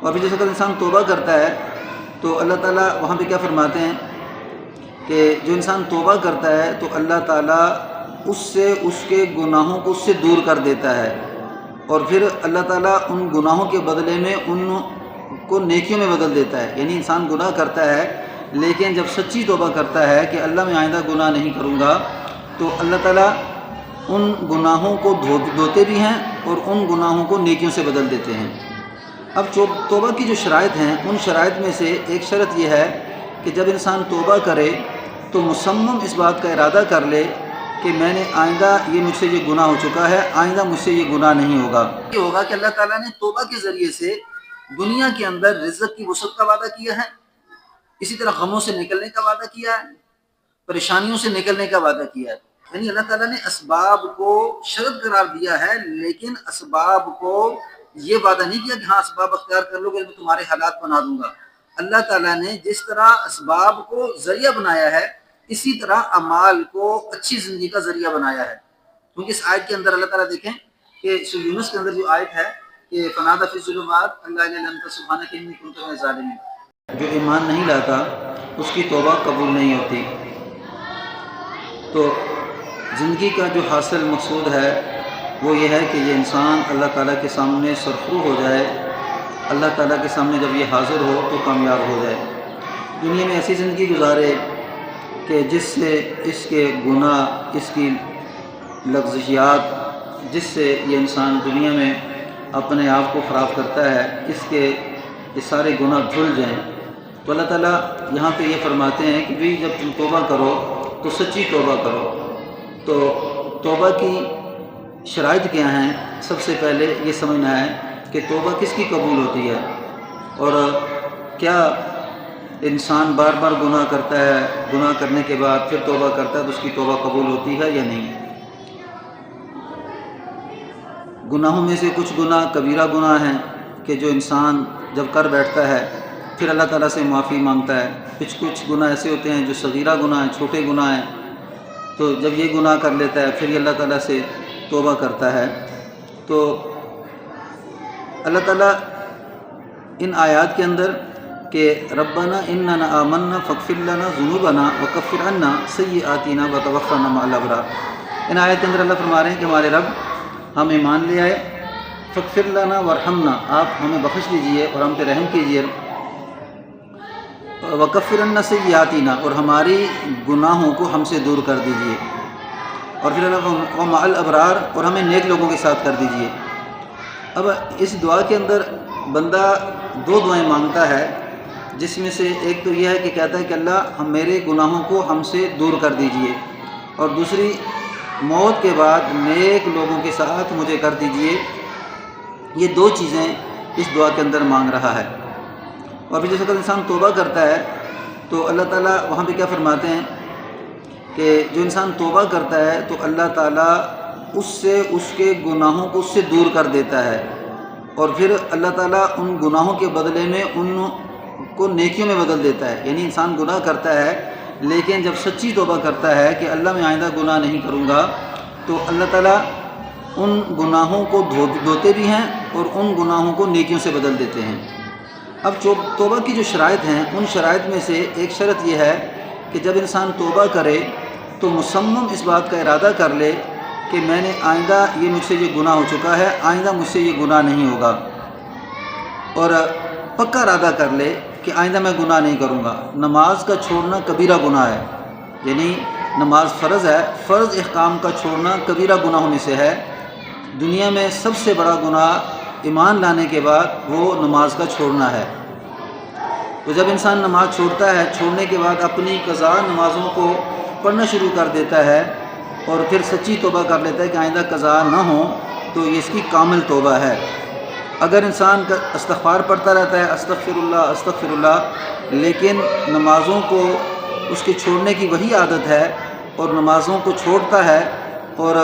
اور پھر جیسے اگر انسان توبہ کرتا ہے تو اللہ تعالیٰ وہاں پہ کیا فرماتے ہیں کہ جو انسان توبہ کرتا ہے تو اللہ تعالیٰ اس کے گناہوں کو اس سے دور کر دیتا ہے، اور پھر اللہ تعالیٰ ان گناہوں کے بدلے میں ان کو نیکیوں میں بدل دیتا ہے۔ یعنی انسان گناہ کرتا ہے لیکن جب سچی توبہ کرتا ہے کہ اللہ میں آئندہ گناہ نہیں کروں گا، تو اللہ تعالیٰ ان گناہوں کو دھوتے بھی ہیں اور ان گناہوں کو نیکیوں سے بدل دیتے ہیں۔ اب توبہ کی جو شرائط ہیں، ان شرائط میں سے ایک شرط یہ ہے کہ جب انسان توبہ کرے تو مصمم اس بات کا ارادہ کر لے کہ میں نے آئندہ مجھ سے یہ گناہ ہو چکا ہے، آئندہ مجھ سے یہ گناہ نہیں ہوگا۔ یہ ہوگا کہ اللہ تعالیٰ نے توبہ کے ذریعے سے دنیا کے اندر رزق کی وسعت کا وعدہ کیا ہے، اسی طرح غموں سے نکلنے کا وعدہ کیا ہے، پریشانیوں سے نکلنے کا وعدہ کیا ہے۔ یعنی اللہ تعالیٰ نے اسباب کو شرط قرار دیا ہے، لیکن اسباب کو یہ وعدہ نہیں کیا کہ ہاں اسباب اختیار کر لو گے میں تمہارے حالات بنا دوں گا۔ اللہ تعالیٰ نے جس طرح اسباب کو ذریعہ بنایا ہے، اسی طرح اعمال کو اچھی زندگی کا ذریعہ بنایا ہے۔ کیونکہ اس آیت کے اندر اللہ تعالیٰ دیکھیں کہ سورہ یونس کے اندر جو آیت ہے کہ فنادى في الظلمات ان لا اله الا انت سبحانك انی كنت من الظالمین، جو ایمان نہیں لاتا اس کی توبہ قبول نہیں ہوتی۔ تو زندگی کا جو حاصل مقصود ہے وہ یہ ہے کہ یہ انسان اللہ تعالیٰ کے سامنے سرخرو ہو جائے، اللہ تعالیٰ کے سامنے جب یہ حاضر ہو تو کامیاب ہو جائے، دنیا میں ایسی زندگی گزارے کہ جس سے اس کے گناہ، اس کی لغزشیات، جس سے یہ انسان دنیا میں اپنے آپ کو خراب کرتا ہے، اس کے یہ سارے گناہ دھل جائیں۔ تو اللہ تعالیٰ یہاں پہ یہ فرماتے ہیں کہ بھی جب تم توبہ کرو تو سچی توبہ کرو۔ تو توبہ کی شرائط کیا ہیں؟ سب سے پہلے یہ سمجھنا ہے کہ توبہ کس کی قبول ہوتی ہے، اور کیا انسان بار بار گناہ کرتا ہے، گناہ کرنے کے بعد پھر توبہ کرتا ہے تو اس کی توبہ قبول ہوتی ہے یا نہیں۔ گناہوں میں سے کچھ گناہ کبیرہ گناہ ہیں کہ جو انسان جب کر بیٹھتا ہے پھر اللہ تعالیٰ سے معافی مانگتا ہے، کچھ گناہ ایسے ہوتے ہیں جو صغیرہ گناہ ہیں، چھوٹے گناہ ہیں، تو جب یہ گناہ کر لیتا ہے پھر یہ اللہ تعالیٰ سے توبہ کرتا ہے۔ تو اللہ تعالیٰ ان آیات کے اندر کہ ربنا اننا آمنا فاغفر لنا ذنوبنا وکفر عنا سیئاتنا وتوفنا مع الابرار، ان آیات کے اندر اللہ فرما رہے ہیں کہ ہمارے رب ہم ایمان لے آئے، فاغفر لنا وارحمنا، آپ ہمیں بخش لیجئے اور ہم پہ رحم کیجئے، وکفر عنا سیئاتنا، اور ہماری گناہوں کو ہم سے دور کر دیجئے، اور پھر اللہ ومع الابرار، اور ہمیں نیک لوگوں کے ساتھ کر دیجئے۔ اب اس دعا کے اندر بندہ دو دعائیں مانگتا ہے، جس میں سے ایک تو یہ ہے کہ کہتا ہے کہ اللہ ہم میرے گناہوں کو ہم سے دور کر دیجئے، اور دوسری موت کے بعد نیک لوگوں کے ساتھ مجھے کر دیجئے۔ یہ دو چیزیں اس دعا کے اندر مانگ رہا ہے۔ اور پھر جیسے اگر انسان توبہ کرتا ہے تو اللہ تعالیٰ وہاں پہ کیا فرماتے ہیں کہ جو انسان توبہ کرتا ہے تو اللہ تعالیٰ اس کے گناہوں کو اس سے دور کر دیتا ہے، اور پھر اللہ تعالیٰ ان گناہوں کے بدلے میں ان کو نیکیوں میں بدل دیتا ہے۔ یعنی انسان گناہ کرتا ہے لیکن جب سچی توبہ کرتا ہے کہ اللہ میں آئندہ گناہ نہیں کروں گا، تو اللہ تعالیٰ ان گناہوں کو دھوتے بھی ہیں اور ان گناہوں کو نیکیوں سے بدل دیتے ہیں۔ اب توبہ کی جو شرائط ہیں، ان شرائط میں سے ایک شرط یہ ہے کہ جب انسان توبہ کرے تو مصمم اس بات کا ارادہ کر لے کہ میں نے آئندہ مجھ سے یہ گناہ ہو چکا ہے، آئندہ مجھ سے یہ گناہ نہیں ہوگا، اور پکا ارادہ کر لے کہ آئندہ میں گناہ نہیں کروں گا۔ نماز کا چھوڑنا کبیرہ گناہ ہے، یعنی نماز فرض ہے، فرض احکام کا چھوڑنا کبیرہ گناہوں میں سے ہے۔ دنیا میں سب سے بڑا گناہ ایمان لانے کے بعد وہ نماز کا چھوڑنا ہے۔ تو جب انسان نماز چھوڑتا ہے، چھوڑنے کے بعد اپنی قضا نمازوں کو پڑھنا شروع کر دیتا ہے اور پھر سچی توبہ کر لیتا ہے کہ آئندہ قضا نہ ہو، تو یہ اس کی کامل توبہ ہے۔ اگر انسان استغفار پڑھتا رہتا ہے، استغفر اللہ، لیکن نمازوں کو اس کے چھوڑنے کی وہی عادت ہے اور نمازوں کو چھوڑتا ہے اور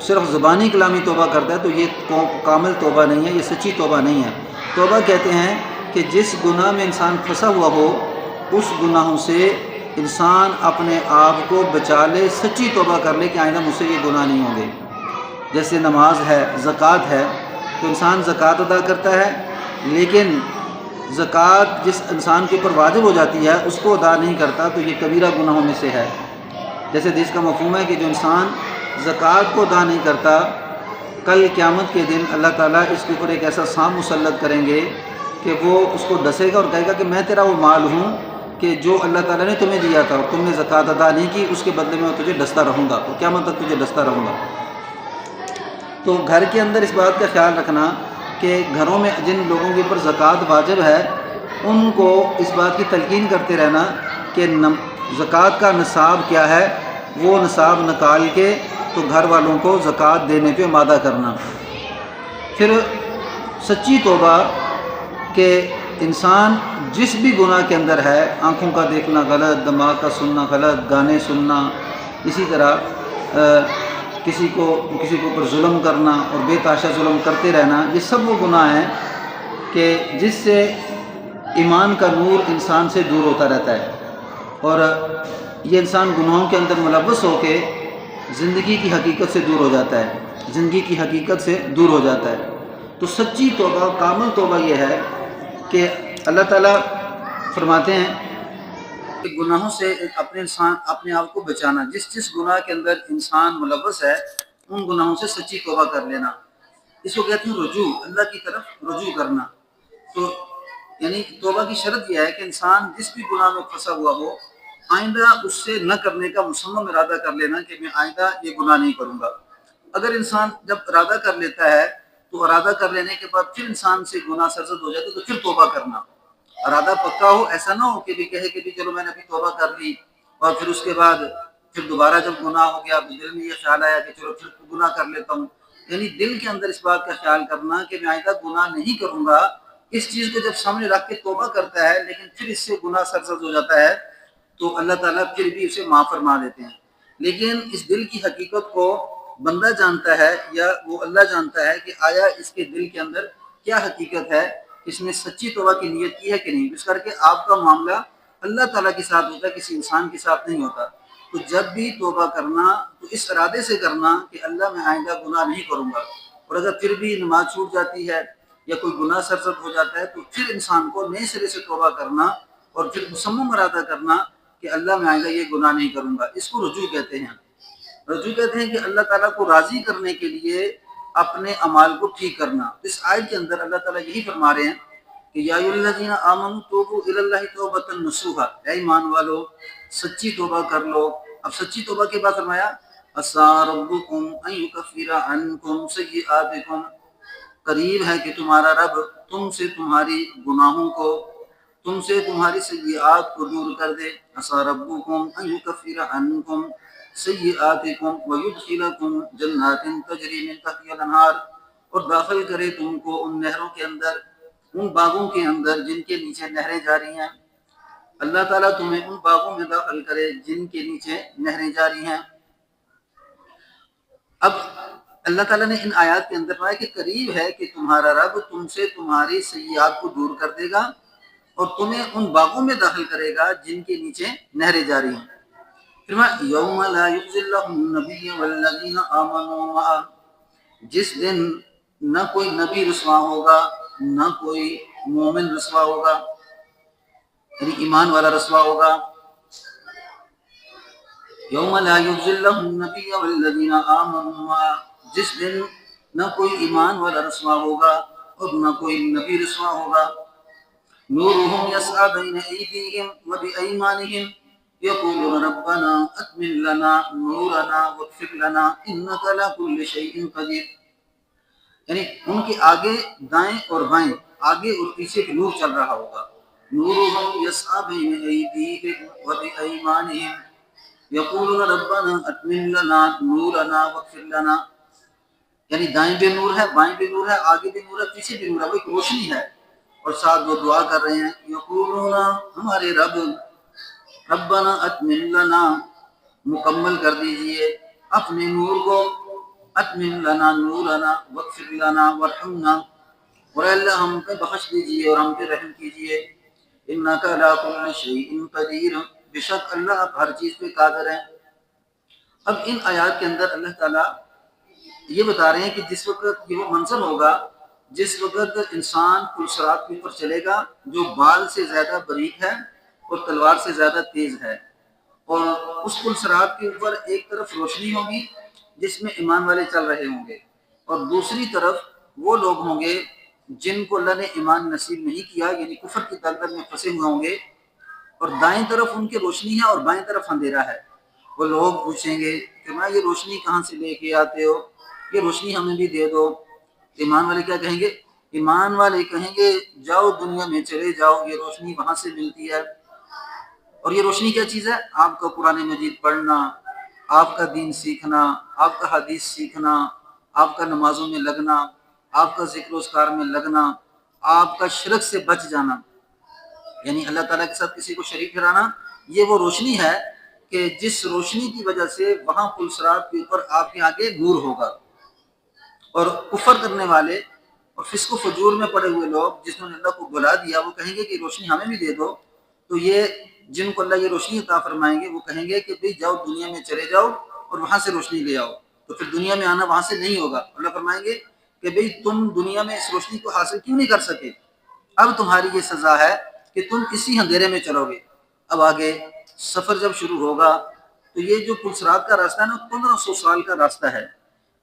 صرف زبانی کلامی توبہ کرتا ہے، تو یہ کامل توبہ نہیں ہے، یہ سچی توبہ نہیں ہے۔ توبہ کہتے ہیں کہ جس گناہ میں انسان پھنسا ہوا ہو، اس گناہوں سے انسان اپنے آپ کو بچا لے، سچی توبہ کر لے کہ آئندہ مجھ سے یہ گناہ نہیں ہوں گے۔ جیسے نماز ہے، زکوٰۃ ہے، تو انسان زکوٰۃ ادا کرتا ہے لیکن زکوٰۃ جس انسان کے اوپر واجب ہو جاتی ہے اس کو ادا نہیں کرتا تو یہ کبیرہ گناہوں میں سے ہے۔ جیسے حدیث کا مفہوم ہے کہ جو انسان زکوٰۃ کو ادا نہیں کرتا، کل قیامت کے دن اللہ تعالیٰ اس کے اوپر ایک ایسا سام مسلط کریں گے کہ وہ اس کو ڈسے گا اور کہے گا کہ میں تیرا وہ مال ہوں کہ جو اللہ تعالیٰ نے تمہیں دیا تھا اور تم نے زکوٰۃ ادا نہیں کی، اس کے بدلے میں تجھے ڈستا رہوں گا اور قیامت تک تجھے ڈستا رہوں گا۔ تو گھر کے اندر اس بات کا خیال رکھنا کہ گھروں میں جن لوگوں کے اوپر زکوٰۃ واجب ہے ان کو اس بات کی تلقین کرتے رہنا کہ زکوٰۃ کا نصاب کیا ہے، وہ نصاب نکال کے تو گھر والوں کو زکوٰۃ دینے پہ آمادہ کرنا۔ پھر سچی توبہ کہ انسان جس بھی گناہ کے اندر ہے، آنکھوں کا دیکھنا غلط، دماغ کا سننا غلط، گانے سننا، اسی طرح کسی کے اوپر ظلم کرنا اور بے تحاشا ظلم کرتے رہنا، یہ سب وہ گناہ ہیں کہ جس سے ایمان کا نور انسان سے دور ہوتا رہتا ہے اور یہ انسان گناہوں کے اندر ملوث ہو کے زندگی کی حقیقت سے دور ہو جاتا ہے، زندگی کی حقیقت سے دور ہو جاتا ہے۔ تو سچی توبہ، کامل توبہ یہ ہے کہ اللہ تعالیٰ فرماتے ہیں کہ گناہوں سے اپنے آپ کو بچانا، جس گناہ کے اندر انسان ملوث ہے ان گناہوں سے سچی توبہ کر لینا، اس کو کہتے ہیں رجوع، اللہ کی طرف رجوع کرنا۔ تو یعنی توبہ کی شرط یہ ہے کہ انسان جس بھی گناہ میں پھنسا ہوا ہو، آئندہ اس سے نہ کرنے کا مصمم ارادہ کر لینا کہ میں آئندہ یہ گناہ نہیں کروں گا۔ اگر انسان جب ارادہ کر لیتا ہے تو ارادہ کر لینے کے بعد پھر انسان سے گناہ سرزد ہو جاتے تو پھر توبہ کرنا، ارادہ پکا ہو، ایسا نہ ہو کہ بھی کہے کہ بھی چلو میں نے ابھی توبہ کر لی اور پھر اس کے بعد پھر دوبارہ جب گناہ ہو گیا تو دل میں یہ خیال آیا کہ چلو پھر گناہ کر لیتا ہوں۔ یعنی دل کے اندر اس بات کا خیال کرنا کہ میں آئندہ گناہ نہیں کروں گا، اس چیز کو جب سامنے رکھ کے توبہ کرتا ہے لیکن پھر اس سے گناہ سرزد ہو جاتا ہے تو اللہ تعالیٰ پھر بھی اسے معاف فرما دیتے ہیں۔ لیکن اس دل کی حقیقت کو بندہ جانتا ہے یا وہ اللہ جانتا ہے کہ آیا اس کے دل کے اندر کیا حقیقت ہے، اس نے سچی توبہ کی نیت کی ہے کہ نہیں۔ اس کر کے آپ کا معاملہ اللہ تعالیٰ کے ساتھ ہوتا ہے، کسی انسان کے ساتھ نہیں ہوتا۔ تو جب بھی توبہ کرنا تو اس ارادے سے کرنا کہ اللہ میں آئندہ گناہ نہیں کروں گا، اور اگر پھر بھی نماز چھوٹ جاتی ہے یا کوئی گناہ سرزد ہو جاتا ہے تو پھر انسان کو نئے سرے سے توبہ کرنا اور پھر مصمم ارادہ کرنا کہ اللہ میں آئندہ یہ گناہ نہیں کروں گا۔ اس کو رجوع کہتے ہیں۔ رجوع کہتے ہیں کہ اللہ تعالیٰ کو راضی کرنے کے لیے اپنے اعمال کو ٹھیک کرنا۔ اس آیت کے اندر اللہ تعالیٰ یہی فرما رہے ہیں کہ یا ایھا الذین آمنوا توبوا الی اللہ توبۃ نصوحا، اے ایمان والو سچی توبہ کر لو۔ اب سچی توبہ کے بعد فرمایا عسیٰ ربکم ان یکفر عنکم سیئاتکم، قریب ہے کہ تمہارا رب تم سے تمہاری گناہوں کو، تم سے تمہاری سیئات کو دور کر دے۔ عسیٰ ربکم ان یکفر عنکم سیئاتکم ویدخلکم جنات تجری من تحتہا الانہار، اور داخل کرے تم کو ان نہروں کے اندر، ان باغوں کے اندر جن کے نیچے نہریں جاری ہیں۔ اللہ تعالیٰ تمہیں ان باغوں میں داخل کرے جن کے نیچے نہریں جاری ہیں۔ اب اللہ تعالیٰ نے ان آیات کے اندر فرمایا کہ قریب ہے کہ تمہارا رب تم سے تمہاری سیئات کو دور کر دے گا اور تمہیں ان باغوں میں داخل کرے گا جن کے نیچے نہریں جاری ہیں۔ فرمایا یوم لا یخزی اللہ النبی والذین آمنوا معہ، جس دن نہ کوئی نبی رسوا ہوگا نہ کوئی مومن رسوا ہوگا، یعنی ایمان والا رسوا ہوگا۔ یوم لا یخزی اللہ النبی والذین آمنوا معہ، جس دن نہ کوئی ایمان والا رسوا ہوگا اور نہ کوئی نبی رسوا ہوگا۔ نورہم یسعی بین ایدیہم وبایمانہم یقولون ربنا اتمم لنا نورنا واغفر لنا انک علی کل شیء قدیر، یعنی ان کے آگے دائیں اور بائیں، آگے اور پیچھے کی نور چل رہا ہوگا۔ نورہم یسعی بین ایدیہم وبایمانہم یقولون ربنا اتمم لنا نورنا واغفر لنا، یعنی دائیں بھی نور ہے، بائیں بھی نور ہے، آگے بھی نور ہے، پیچھے بھی نور ہے، وہ ایک روشنی ہے۔ اور ساتھ وہ دعا کر رہے ہیں یقولون، ہمارے رب، ربنا اتمم لنا، مکمل کر دیجئے اپنے نور کو، اتمم لنا نورنا واغفر لنا وارحمنا، اور اللہ ہم پہ بخش دیجئے اور ہم پہ رحم کیجئے، انک علی کل شیء قدیر، بے شک اللہ آپ ہر چیز پہ قادر ہیں۔ اب ان آیات کے اندر اللہ تعالیٰ یہ بتا رہے ہیں کہ جس وقت یہ وہ منظر ہوگا جس وقت انسان پل صراط کے اوپر چلے گا جو بال سے زیادہ باریک ہے اور تلوار سے زیادہ تیز ہے، اور اس پل صراط کے اوپر ایک طرف روشنی ہوگی جس میں ایمان والے چل رہے ہوں گے، اور دوسری طرف وہ لوگ ہوں گے جن کو اللہ نے ایمان نصیب نہیں کیا، یعنی کفر کی دلدل میں پھنسے ہوئے ہوں گے، اور دائیں طرف ان کے روشنی ہے اور بائیں طرف اندھیرا ہے۔ وہ لوگ پوچھیں گے کہ میں یہ روشنی کہاں سے لے کے آتے ہو، یہ روشنی ہمیں بھی دے دو۔ ایمان والے کیا کہیں گے؟ ایمان والے کہیں گے جاؤ دنیا میں چلے جاؤ، یہ روشنی وہاں سے ملتی ہے۔ اور یہ روشنی کیا چیز ہے؟ آپ کا قرآن مجید پڑھنا، آپ کا دین سیکھنا، آپ کا حدیث سیکھنا، آپ کا نمازوں میں لگنا، آپ کا ذکر و اذکار میں لگنا، آپ کا شرک سے بچ جانا، یعنی اللہ تعالیٰ کے ساتھ کسی کو شریک ٹھہرانا۔ یہ وہ روشنی ہے کہ جس روشنی کی وجہ سے وہاں پل صراط کے اوپر آپ کے آگے نور ہوگا، اور کفر کرنے والے اور فسق و فجور میں پڑے ہوئے لوگ جس نے اللہ کو بلا دیا وہ کہیں گے کہ روشنی ہمیں بھی دے دو۔ تو یہ جن کو اللہ یہ روشنی عطا فرمائیں گے وہ کہیں گے کہ بھئی جاؤ دنیا میں چلے جاؤ اور وہاں سے روشنی لے آؤ، تو پھر دنیا میں آنا وہاں سے نہیں ہوگا۔ اللہ فرمائیں گے کہ بھئی تم دنیا میں اس روشنی کو حاصل کیوں نہیں کر سکے، اب تمہاری یہ سزا ہے کہ تم اسی اندھیرے میں چلو گے۔ اب آگے سفر جب شروع ہوگا تو یہ جو پل صراط کا راستہ ہے نا 1500 سال کا راستہ ہے،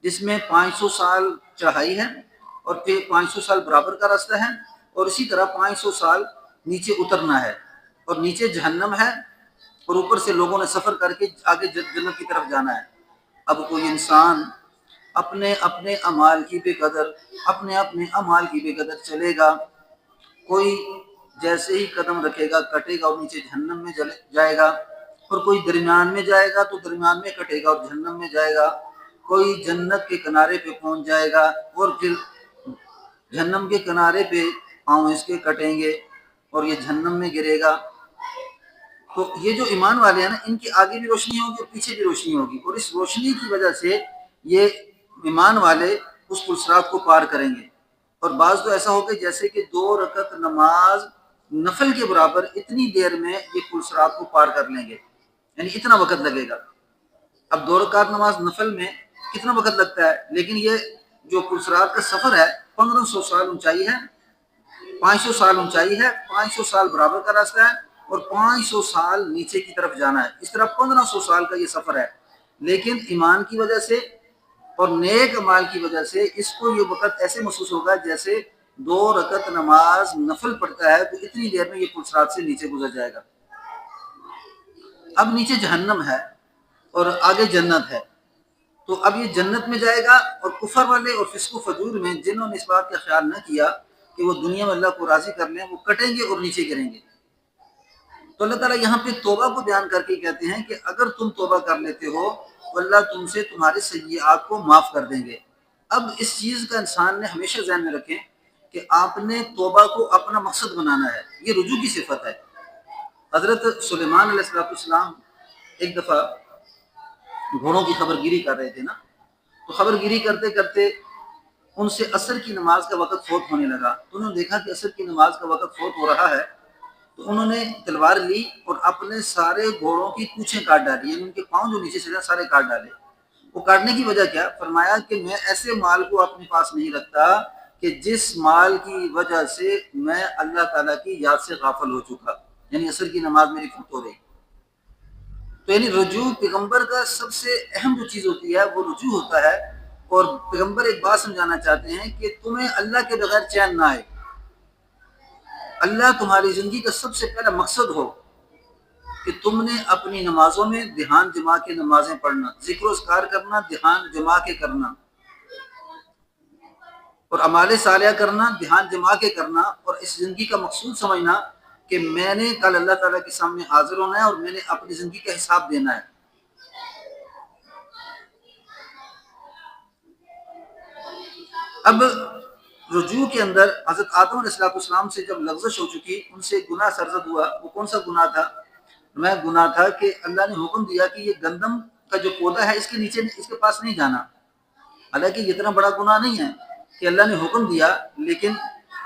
جس میں 500 سال چڑھائی ہے اور پھر 500 سال برابر کا راستہ ہے، اور اسی طرح 500 سال نیچے اترنا ہے، اور نیچے جہنم ہے، اور اوپر سے لوگوں نے سفر کر کے آگے جنت کی طرف جانا ہے۔ اب کوئی انسان اپنے اپنے اعمال کی بے قدر چلے گا، کوئی جیسے ہی قدم رکھے گا کٹے گا اور نیچے جہنم میں جائے گا، اور کوئی درمیان میں جائے گا تو درمیان میں کٹے گا اور جہنم میں جائے گا، کوئی جنت کے کنارے پہ پہنچ جائے گا اور پھر جہنم کے کنارے پہ پاؤں اس کے کٹیں گے اور یہ جہنم میں گرے گا۔ تو یہ جو ایمان والے ہیں نا ان کی آگے بھی روشنی ہوگی اور پیچھے بھی روشنی ہوگی، اور اس روشنی کی وجہ سے یہ ایمان والے اس پل صراط کو پار کریں گے۔ اور بعض تو ایسا ہوگا جیسے کہ 2 رکعت نماز نفل کے برابر اتنی دیر میں یہ پل صراط کو پار کر لیں گے، یعنی اتنا وقت لگے گا۔ اب 2 رکعت نماز نفل میں کتنا وقت لگتا ہے، لیکن یہ جو پل صراط کا سفر ہے 1500 سال اونچائی ہے، 500 سال اونچائی ہے، 500 سال برابر کا راستہ ہے، اور 500 سال نیچے کی طرف جانا ہے۔ اس طرح 1500 سال کا یہ سفر ہے، لیکن ایمان کی وجہ سے اور نیک اعمال کی وجہ سے اس کو یہ وقت ایسے محسوس ہوگا جیسے 2 رکعت نماز نفل پڑھتا ہے، تو اتنی دیر میں یہ پل صراط سے نیچے گزر جائے گا۔ اب نیچے جہنم ہے اور آگے جنت ہے، تو اب یہ جنت میں جائے گا، اور کفر والے اور فسق و فجور میں جنہوں نے اس بات کا خیال نہ کیا کہ وہ دنیا میں اللہ کو راضی کر لیں، وہ کٹیں گے اور نیچے گریں گے۔ تو اللہ تعالیٰ یہاں پہ توبہ کو بیان کر کے کہتے ہیں کہ اگر تم توبہ کر لیتے ہو تو اللہ تم سے تمہارے سیئات کو معاف کر دیں گے۔ اب اس چیز کا انسان نے ہمیشہ ذہن میں رکھیں کہ آپ نے توبہ کو اپنا مقصد بنانا ہے، یہ رجوع کی صفت ہے۔ حضرت سلیمان علیہ السلام ایک دفعہ گھوڑوں کی خبر گیری کر رہے تھے نا، تو خبر گیری کرتے کرتے ان سے عصر کی نماز کا وقت فوت ہونے لگا، تو انہوں نے دیکھا کہ عصر کی نماز کا وقت فوت ہو رہا ہے، تو انہوں نے تلوار لی اور اپنے سارے گھوڑوں کی پوچھیں کاٹ ڈالی، یعنی ان کے پاؤں جو نیچے سے سارے کاٹ ڈالے۔ وہ کاٹنے کی وجہ کیا؟ فرمایا کہ میں ایسے مال کو اپنے پاس نہیں رکھتا کہ جس مال کی وجہ سے میں اللہ تعالیٰ کی یاد سے غافل ہو چکا، یعنی عصر کی نماز میری فوت ہو رہی۔ تو یعنی رجوع پیغمبر کا سب سے اہم جو چیز ہوتی ہے وہ رجوع ہوتا ہے، اور پیغمبر ایک بات سمجھانا چاہتے ہیں کہ تمہیں اللہ کے بغیر چین نہ آئے، اللہ تمہاری زندگی کا سب سے پہلا مقصد ہو کہ تم نے اپنی نمازوں میں دھیان جما کے نمازیں پڑھنا، ذکر و اذکار کرنا دھیان جما کے کرنا، اور اعمال صالحہ کرنا دھیان جما کے کرنا، اور اس زندگی کا مقصود سمجھنا کہ میں نے کل اللہ تعالیٰ کے سامنے حاضر ہونا ہے اور میں نے اپنی زندگی کا حساب دینا ہے۔ اب رجوع کے اندر حضرت آدم علیہ السلام سے جب لغزش ہو چکی، ان سے گناہ سرزد ہوا، وہ کون سا گناہ تھا؟ میں گناہ تھا کہ اللہ نے حکم دیا کہ یہ گندم کا جو پودا ہے اس کے نیچے اس کے پاس نہیں جانا۔ حالانکہ یہ اتنا بڑا گناہ نہیں ہے کہ اللہ نے حکم دیا، لیکن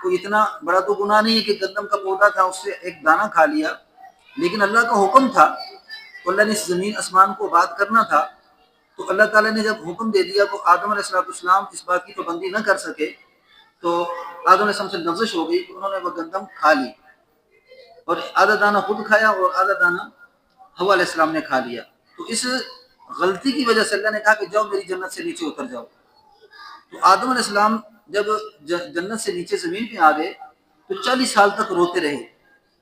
کوئی اتنا بڑا تو گناہ نہیں ہے کہ گندم کا پودا تھا اس سے ایک دانہ کھا لیا، لیکن اللہ کا حکم تھا، تو اللہ نے اس زمین آسمان کو آباد کرنا تھا، تو اللہ تعالیٰ نے جب حکم دے دیا تو آدم علیہ السلام اس بات کی پابندی نہ کر سکے، تو آدم علیہ السلام سے لفزش ہو گئی، انہوں نے وہ گندم کھا لی، اور آدھا دانہ خود کھایا اور آدھا دانہ حوا علیہ السلام نے کھا لیا۔ تو اس غلطی کی وجہ سے اللہ نے کہا کہ جاؤ میری جنت سے نیچے اتر جاؤ۔ تو آدم علیہ السلام جب جنت سے نیچے زمین پہ آ گئے تو 40 سال تک روتے رہے،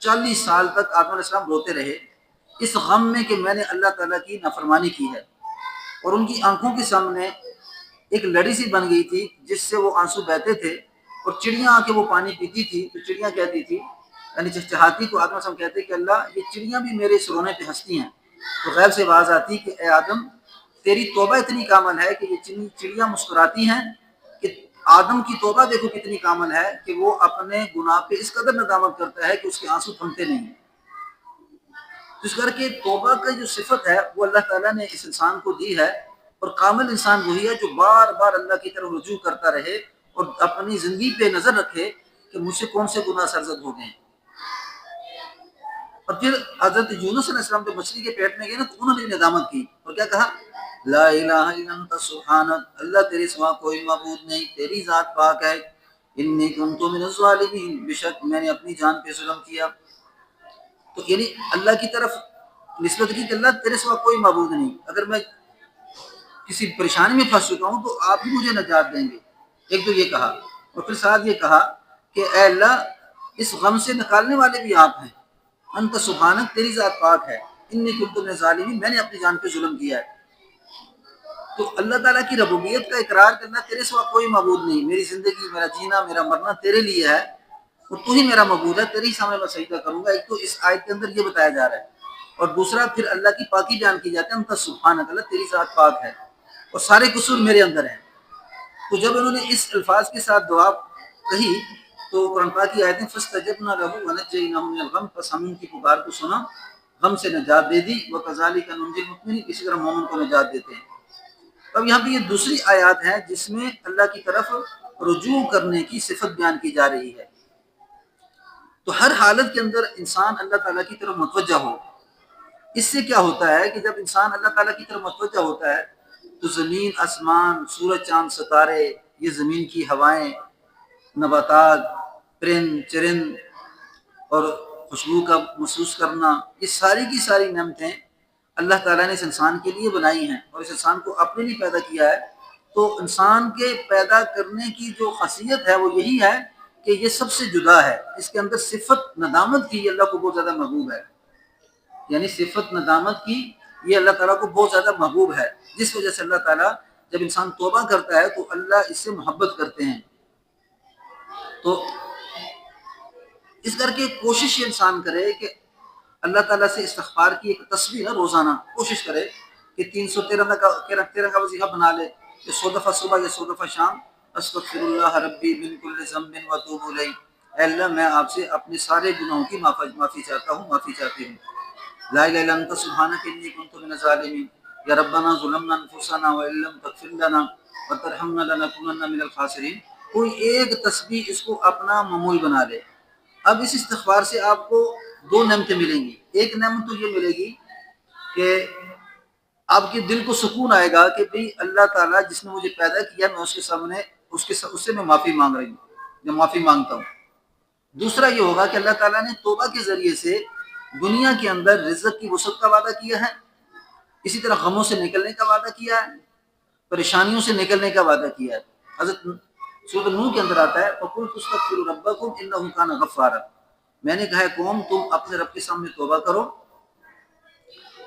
40 سال تک آدم علیہ السلام روتے رہے اس غم میں کہ میں نے اللہ تعالیٰ کی نافرمانی کی ہے، اور ان کی آنکھوں کے سامنے ایک لڑی سی بن گئی تھی جس سے وہ آنسو بہتے تھے، اور چڑیاں آ کے وہ پانی پیتی تھی تو چڑیاں کہتی تھی، یعنی چہچہاتی، تو آدم علیہ السلام کہتے کہ اللہ یہ چڑیاں بھی میرے اس رونے پہ ہنستی ہیں۔ تو غیب سے آواز آتی کہ اے آدم تیری توبہ اتنی کامل ہے کہ یہ چڑیاں مسکراتی ہیں، کہ آدم کی توبہ دیکھو کتنی کامل ہے کہ وہ اپنے گناہ پہ اس قدر ندامت کرتا ہے کہ اس کے آنسو تھمتے نہیں۔ اس کر کے توبہ کا جو صفت ہے وہ اللہ تعالیٰ نے اس انسان کو دی ہے، اور کامل انسان وہی ہے جو بار بار اللہ کی طرف رجوع کرتا رہے اور اپنی زندگی پہ نظر رکھے کہ مجھ سے کون سے گناہ سرزد ہو گئے ہیں۔ اور پھر حضرت یونس علیہ السلام جو مچھلی کے پیٹ میں گئے نا، تو انہوں نے بھی ندامت کی اور کیا کہا، لا الہ الا انت سبحانک، اللہ تیرے سوا کوئی معبود نہیں، تیری ذات پاک ہے، انی کنت من الظالمین، بے شک میں نے اپنی جان پہ ظلم کیا۔ تو یعنی اللہ کی طرف نسبت کی کہ اللہ تیرے سوا کوئی معبود نہیں، اگر میں کسی پریشانی میں پھنس چکا ہوں تو آپ ہی مجھے نجات دیں گے۔ ایک تو یہ کہا، اور پھر ساتھ یہ کہا کہ اے اللہ اس غم سے نکالنے والے بھی آپ ہیں، انت سبحانک، تیری ذات پاک ہے، انی کنت من الظالمین، میں نے اپنی جان پہ ظلم کیا ہے۔ تو اللہ تعالیٰ کی ربوبیت کا اقرار کرنا، تیرے سوا کوئی معبود نہیں، میری زندگی، میرا جینا، میرا مرنا تیرے لیے ہے، اور تو ہی میرا معبود ہے، تیرے ہی سامنے میں سجدہ کروں گا۔ ایک تو اس آیت کے اندر یہ بتایا جا رہا ہے، اور دوسرا پھر اللہ کی پاکی بیان کی جاتی ہے، انت سبحانک، اللہ تیری ذات پاک ہے اور سارے قصور میرے اندر ہیں۔ تو جب انہوں نے اس الفاظ کے ساتھ دعا کہی تو قرآن پاک کی آیتیں فاستجبنا لہ ونجیناہ من الغم، پس ہم ان کی پکار کو سنا، غم سے نجات دے دی، وکذالک ننجی المؤمنین، اسی طرح مومن کو نجات دیتے ہیں۔ اب یہاں پہ یہ دوسری آیات ہے جس میں اللہ کی طرف رجوع کرنے کی صفت بیان کی جا رہی ہے۔ تو ہر حالت کے اندر انسان اللہ تعالیٰ کی طرف متوجہ ہو۔ اس سے کیا ہوتا ہے کہ جب انسان اللہ تعالیٰ کی طرف متوجہ ہوتا ہے تو زمین، آسمان، سورج، چاند، ستارے، یہ زمین کی ہوائیں، نباتات، پرند چرند اور خوشبو کا محسوس کرنا، یہ ساری کی ساری نعمتیں اللہ تعالیٰ نے اس انسان کے لیے بنائی ہیں اور اس انسان کو اپنے لیے پیدا کیا ہے۔ تو انسان کے پیدا کرنے کی جو خاصیت ہے وہ یہی ہے کہ یہ سب سے جدا ہے، اس کے اندر صفت ندامت کی اللہ کو بہت زیادہ محبوب ہے، یعنی صفت ندامت کی یہ اللہ تعالیٰ کو بہت زیادہ محبوب ہے، جس وجہ سے اللہ تعالیٰ جب انسان توبہ کرتا ہے تو اللہ اس سے محبت کرتے ہیں۔ تو اس کر کے کوشش یہ انسان کرے کہ اللہ تعالیٰ سے استغفار کی ایک تسبیح روزانہ کوشش کرے کہ 313 کا وظیفہ بنا لے، کہ 100 دفعہ صبح یا 100 دفعہ شام، استغفر اللہ ربی من کل ذنب واتوب الیہ، اے اللہ میں آپ سے اپنے سارے گناہوں کی معافی چاہتا ہوں، معافی چاہتی ہوں۔ لا الہ الا انت سبحانک انی کنت من الظالمین، یا ربنا ظلمنا انفسنا وان لم تغفر لنا وترحمنا لنکونن من الخاسرین۔ کوئی ایک تسبیح اس کو اپنا معمول بنا لے۔ اب اس استغفار سے آپ کو دو نعمتیں ملیں گی۔ ایک نعمت تو یہ ملے گی کہ آپ کے دل کو سکون آئے گا کہ بھئی اللہ تعالیٰ جس نے مجھے پیدا کیا، میں اس کے سامنے اس سے میں معافی مانگ رہی ہوں، میں معافی مانگتا ہوں۔ دوسرا یہ ہوگا کہ اللہ تعالیٰ نے توبہ کے ذریعے سے دنیا کے اندر رزق کی وسعت کا وعدہ کیا ہے، اسی طرح غموں سے نکلنے کا وعدہ کیا ہے، پریشانیوں سے نکلنے کا وعدہ کیا ہے۔ حضرت سورۃ نوح کے اندر آتا ہے فَقُلْتُ اسْتَغْفِرُوا رَبَّكُمْ إِنَّهُ كَانَ غَفَّارًا، میں نے کہا ہے قوم تم اپنے رب کے سامنے توبہ کرو،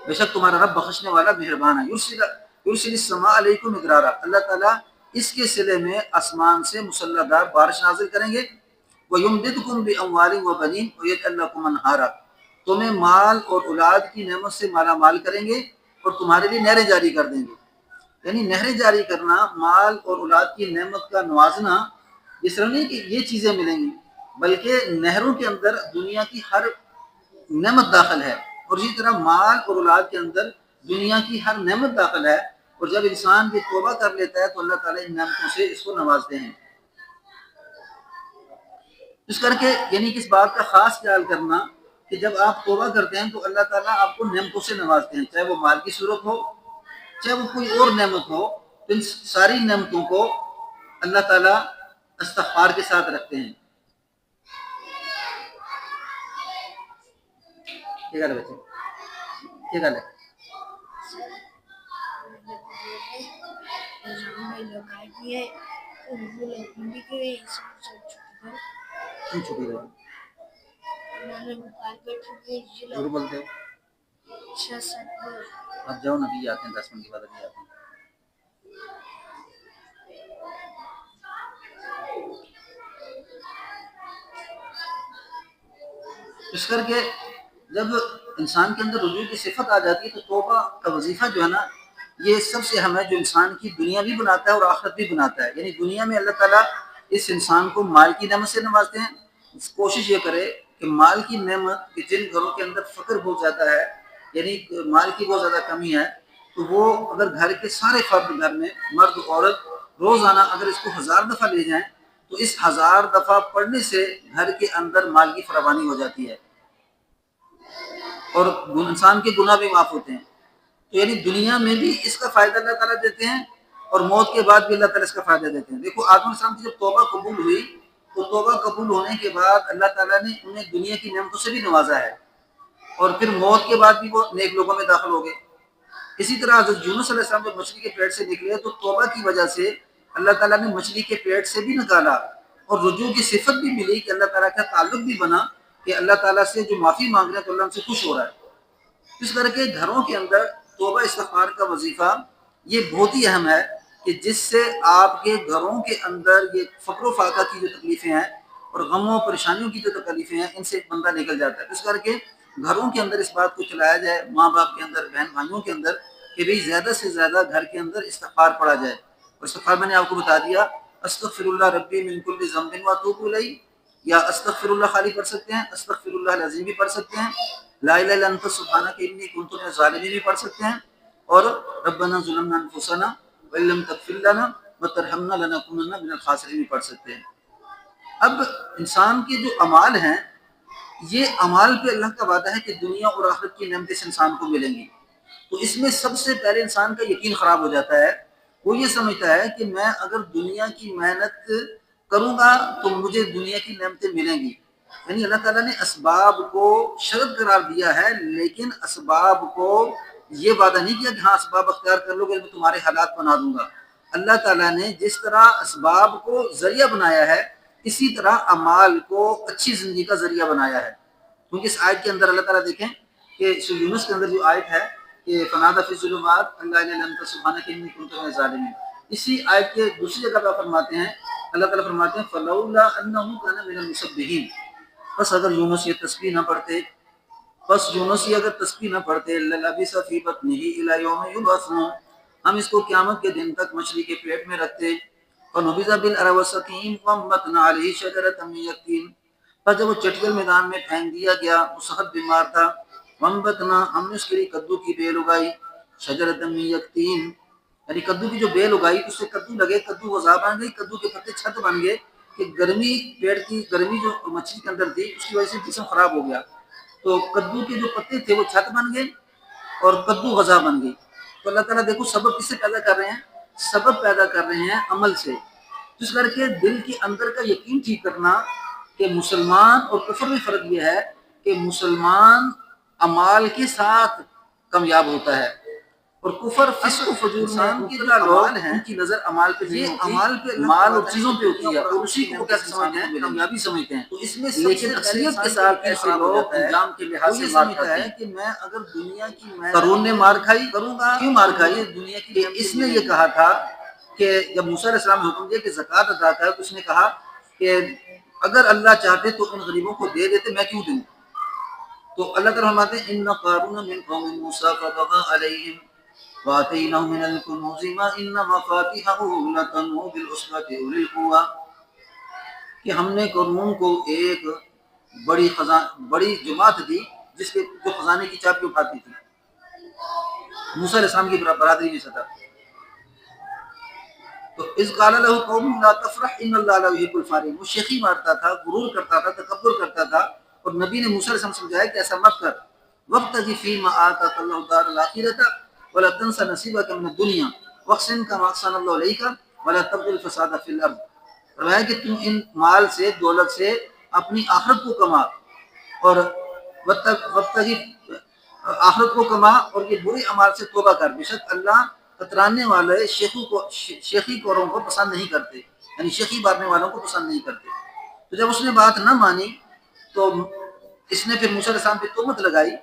بے شک تمہارا رب بخشنے والا مہربان ہے۔ یرسل السماء علیکم مدرارا، اللہ تعالیٰ اس کے صلے میں آسمان سے مسلح دار بارش نازل کریں گے۔ وَيُمْدِدْكُمْ بِأَمْوَالٍ وَبَنِينَ وَيَجْعَلْ لَكُمْ أَنْهَارًا، تمہیں مال اور اولاد کی نعمت سے مالا مال کریں گے اور تمہارے لیے نہریں جاری کر دیں گے۔ یعنی نہریں جاری کرنا، مال اور اولاد کی نعمت کا نوازنا، اس طرح نہیں کہ یہ چیزیں ملیں گی، بلکہ نہروں کے اندر دنیا کی ہر نعمت داخل ہے، اور اسی طرح مال اور اولاد کے اندر دنیا کی ہر نعمت داخل ہے۔ اور جب انسان یہ توبہ کر لیتا ہے تو اللہ تعالیٰ ان نعمتوں سے اس کو نوازتے ہیں۔ اس کر کے یعنی کس بات کا خاص خیال کرنا کہ جب آپ توبہ کرتے ہیں تو اللہ تعالیٰ آپ کو نعمتوں سے نوازتے ہیں، چاہے وہ مال کی صورت ہو، چاہے وہ کوئی اور نعمت ہو، تو ان ساری نعمتوں کو اللہ تعالیٰ استغفار کے ساتھ رکھتے ہیں. کیا گل ہے بچے؟ کیا گل ہے؟ کیوں چھپی رہے جھوٹ بولتے ہو؟ اب جاؤ نبی آتے ہیں 10 منٹ کے بعد ابھی آتے ہیں. اس کر کے جب انسان کے اندر رجوع کی صفت آ جاتی ہے تو توبہ کا وظیفہ جو ہے نا یہ سب سے اہم ہے، جو انسان کی دنیا بھی بناتا ہے اور آخرت بھی بناتا ہے. یعنی دنیا میں اللہ تعالیٰ اس انسان کو مال کی نعمت سے نوازتے ہیں. کوشش یہ کرے کہ مال کی نعمت کہ جن گھروں کے اندر فقر بہت زیادہ ہے، یعنی مال کی بہت زیادہ کمی ہے، تو وہ اگر گھر کے سارے فرد گھر میں مرد عورت روزانہ اگر اس کو 1000 دفعہ لے جائیں تو اس 1000 دفعہ پڑھنے سے گھر کے اندر مال کی فراوانی ہو جاتی ہے اور انسان کے گناہ بھی معاف ہوتے ہیں. تو یعنی دنیا میں بھی اس کا فائدہ اللہ تعالیٰ دیتے ہیں اور موت کے بعد بھی اللہ تعالیٰ اس کا فائدہ دیتے ہیں. دیکھو آدم علیہ السلام کی جب توبہ قبول ہوئی تو توبہ قبول ہونے کے بعد اللہ تعالیٰ نے انہیں دنیا کی نعمتوں سے بھی نوازا ہے اور پھر موت کے بعد بھی وہ نیک لوگوں میں داخل ہو گئے. اسی طرح حضرت یونس علیہ السلام جب مچھلی کے پیٹ سے نکلے تو توبہ کی وجہ سے اللہ تعالیٰ نے مچھلی کے پیٹ سے بھی نکالا اور رجوع کی صفت بھی ملی کہ اللہ تعالیٰ کا تعلق بھی بنا کہ اللہ تعالیٰ سے جو معافی مانگ رہے ہیں تو اللہ ان سے خوش ہو رہا ہے. اس طرح کے گھروں کے اندر توبہ استغفار کا وظیفہ یہ بہت ہی اہم ہے کہ جس سے آپ کے گھروں کے اندر یہ فقر و فاقہ کی جو تکلیفیں ہیں اور غموں و پریشانیوں کی جو تکلیفیں ہیں ان سے بندہ نکل جاتا ہے. اس کر کے گھروں کے اندر اس بات کو چلایا جائے، ماں باپ کے اندر، بہن بھائیوں کے اندر، کہ بھئی زیادہ سے زیادہ گھر کے اندر استغفار پڑھا جائے. اور استغفار میں نے آپ کو بتا دیا، استغفر اللہ ربی من کل ذنب واتوب الیہ، یا استغفر اللہ خالی پڑھ سکتے ہیں، استغفر اللہ العظیم بھی پڑھ سکتے ہیں، لا الہ الا انت سبحانک انی کنت من الظالمین بھی پڑھ سکتے ہیں، اور ربنا ظلمنا انفسنا وان لم تغفر لنا وترحمنا لنکونن من الخاسرین بھی پڑھ سکتے ہیں. اب انسان کے جو اعمال ہیں یہ اعمال پہ اللہ کا وعدہ ہے کہ دنیا اور آخرت کی نعمتیں اس انسان کو ملیں گی. تو اس میں سب سے پہلے انسان کا یقین خراب ہو جاتا ہے. وہ یہ سمجھتا ہے کہ میں اگر دنیا کی محنت کروں گا تو مجھے دنیا کی نعمتیں ملیں گی. یعنی اللہ تعالیٰ نے اسباب کو شرط قرار دیا ہے لیکن اسباب کو یہ وعدہ نہیں کیا کہ ہاں اسباب اختیار کر لو گے میں تمہارے حالات بنا دوں گا. اللہ تعالیٰ نے جس طرح اسباب کو ذریعہ بنایا ہے اسی طرح اعمال کو اچھی زندگی کا ذریعہ بنایا ہے. کیونکہ اس آیت کے اندر اللہ تعالیٰ دیکھیں کہ سورہ یونس کے اندر جو آیت ہے کہ فنادى فی الظلمات ان لا الہ الا انت سبحانک انی کنت من الظالمین، اسی آیت کے دوسری جگہ پر فرماتے ہیں، اللہ تعالیٰ فرماتے ہیں فلولا انہ کان من المسبحین، بس اگر یونس یہ تسبیح نہ پڑھتے، بس یونس یہ اگر تسبیح نہ پڑھتے للبث فی بطنہ الی یوم یبعثون، ہم اس کو قیامت کے دن تک مچھلی کے پیٹ میں رکھتے. فنبذ بالعراء والسقیم وانبتنا علیہ شجرۃ من یقطین، پر جب وہ چٹیل میدان میں پھینک دیا گیا وہ سخت بیمار تھا. وانبتنا، ہم نے اس کے لیے کدو کی بیل اگائی، شجرۃ من یقطین، یعنی کدو کی جو بیل اگائی اس سے کدو لگے، کدو غذا بن گئی، کدو کے پتے چھت بن گئے کہ گرمی پیٹ کی گرمی جو مچھلی کے اندر تھی اس کی وجہ سے جسم خراب ہو گیا تو کدو کے جو پتے تھے وہ چھت بن گئے اور کدو غذا بن گئی. تو اللہ تعالیٰ دیکھو سبب کس سے پیدا کر رہے ہیں؟ سبب پیدا کر رہے ہیں عمل سے. اس کر کے دل کے اندر کا یقین ٹھیک کرنا کہ مسلمان اور کفر میں فرق یہ ہے کہ مسلمان اعمال کے ساتھ کامیاب ہوتا ہے اور کفر فسق و فجور میں مبتلا لوگ ہیں ان کی نظر اعمال پہ نہیں ہوتی، اعمال پہ مال اور چیزوں پہ ہوتی ہے اور اسی کو کیا سمجھتے ہیں؟ کامیابی سمجھتے ہیں. تو اس میں لیکن اکثریت کے ساتھ ایسے لوگ انجام کے لحاظ سے مار کھاتے ہیں کہ میں اگر دنیا کی قارون نے مار کھائی کروں گا، کیوں مار کھائی؟ دنیا کی اس نے یہ کہا تھا کہ جب موسیٰ علیہ السلام نے حکم دیا کہ زکوٰۃ ادا کر تو اس نے کہا کہ اگر اللہ چاہتے تو ان غریبوں کو دے دیتے، میں کیوں دوں؟ تو اللہ تعالیٰ فرماتے ہیں ان قارون من قوم موسیٰ فبغى علیہم وآتیناہ من الکنوز ما ان مفاتحہ لتنوء بالعصبۃ اولی القوہ، کہ ہم نے قارون کو ایک بڑی جماعت دی جس کے جو خزانے کی چابی اٹھاتی تھی، موسیٰ علیہ السلام کی برادری میں سے تھا. تو اذ قال له قوم لا تفرح ان اللہ لا يحب الفرحین، وہ شیخی مارتا تھا، غرور کرتا تھا، تکبر کرتا تھا اور نبی نے موسیٰ علیہ السلام سمجھایا کہ ایسا مت کر. وابتغ فیما آتاک اللہ الدار الآخرۃ ولا تنس نصیبک من الدنیا واحسن کما احسن اللہ الیک ولا تبغ الفساد فی الارض. فرمایا کہ تم ان مال سے، دولت سے اپنی آخرت کو کما، اور وابتغی آخرت کو کما، اور یہ بری اعمال سے توبہ کر، بے شک اللہ کترانے والے شیخی کوروں کو پسند نہیں کرتے، یعنی شیخی مارنے والوں کو پسند نہیں کرتے۔ تو جب اس نے بات نہ مانی تو اس نے پھر موسیٰ علیہ السلام پہ تہمت لگائی۔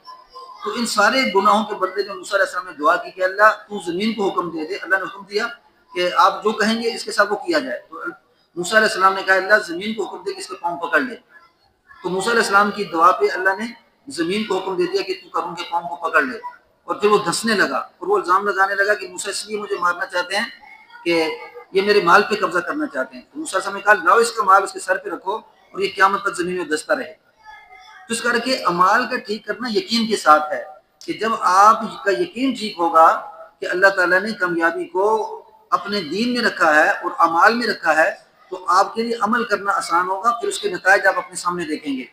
تو ان سارے گناہوں کے بدلے میں موسیٰ علیہ السلام نے دعا کی کہ اللہ تو زمین کو حکم دے دے۔ اللہ نے حکم دیا کہ آپ جو کہیں گے اس کے ساتھ وہ کیا جائے۔ تو موسیٰ علیہ السلام نے کہا اللہ زمین کو حکم دے کہ اس کے پاؤں پکڑ لے۔ تو موسیٰ علیہ السلام کی دعا پہ اللہ نے زمین کو حکم دے دیا کہ تو قارون کے پاؤں کو پکڑ لے، اور پھر وہ دھنسنے لگا، اور وہ الزام لگانے لگا کہ موسیٰ اس لیے مجھے مارنا چاہتے ہیں کہ یہ میرے مال پہ قبضہ کرنا چاہتے ہیں۔ تو موسیٰ علیہ السلام نے کہا لاؤ اس کا مال اس کے سر پہ رکھو اور یہ قیامت تک زمین میں دھستا رہے۔ تو اس کر کے اعمال کا ٹھیک کرنا یقین کے ساتھ ہے، کہ جب آپ کا یقین ٹھیک ہوگا کہ اللہ تعالیٰ نے کامیابی کو اپنے دین میں رکھا ہے اور اعمال میں رکھا ہے، تو آپ کے لیے عمل کرنا آسان ہوگا، پھر اس کے نتائج آپ اپنے سامنے دیکھیں گے۔